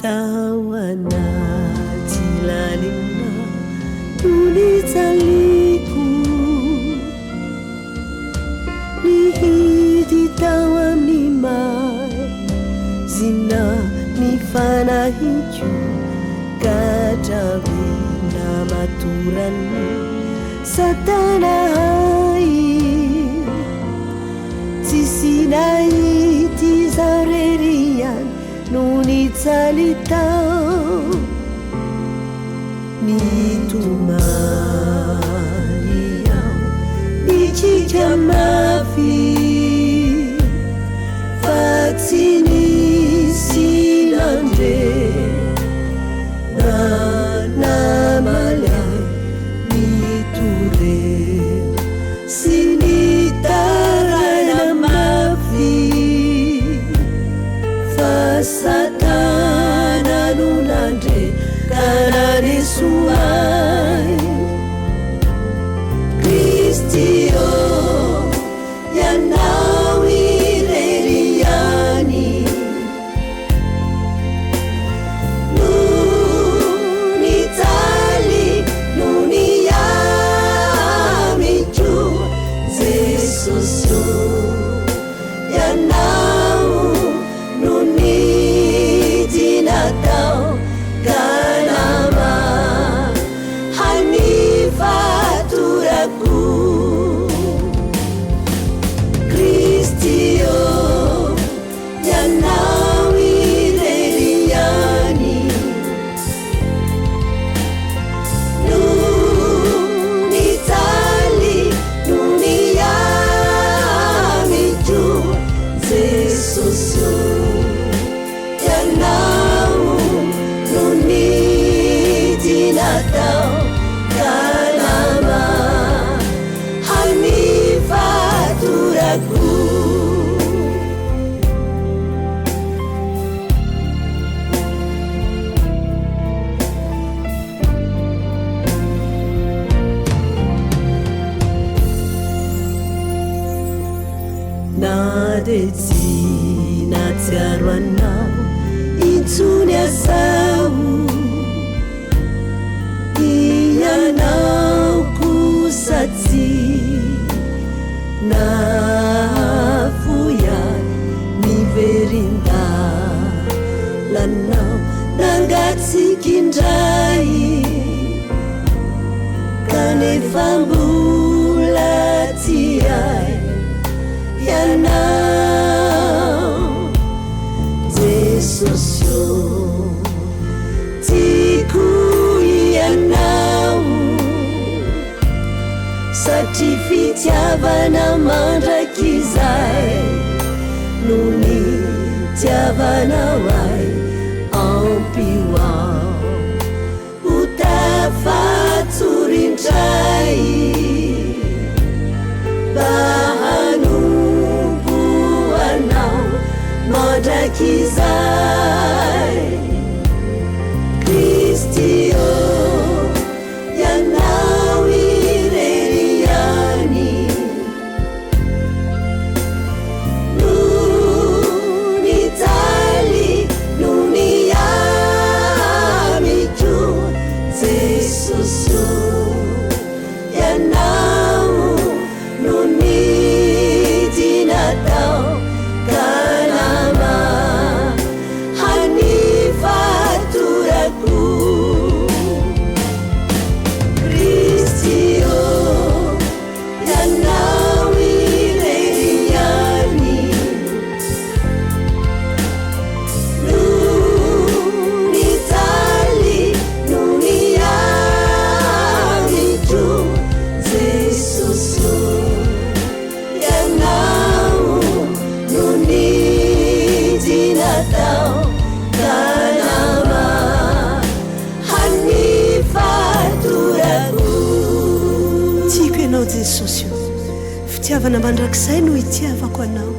tawanatilalina tunitaliku nihidi tawamimai zina nifanahicu kajabina maturani satanai sisinaiti zarerian nunitalitao nitumaiau nichikamafi vaksini sinande na namalai niture sinitarayamafi fasatana nunande kananesuai Kristio yanawireriani nunitali nuniyamicu Jesusu yanau nunidinatau kanama hanifaturaku Kristio yanawireriani nunitali nuniyamicu Jesusu yanau nunidinatau kanama hanifaturaku nadetsi natsiaruanao intsony asao ianao kosatsy nafoiay niverindalanao nangatsikindray kanefa mbola tsy ay ianao Jesusio tiako ianao satria fitiavana mandrakizay no ny tiavanao ay ampioao ho tafatsorindray bahanompo anao mandrakizay Kristio yanao ireriani nunitali nuniyamicu Jesusu yanao nunidinatau kanama hanifaturaku Kristio yanau ireriani nunitali nuniyamicu Jesusu yanau nunidinatau kanama hanifaturaku tiako ianao Jesosy fitiavana mandrakizay no itiavako anao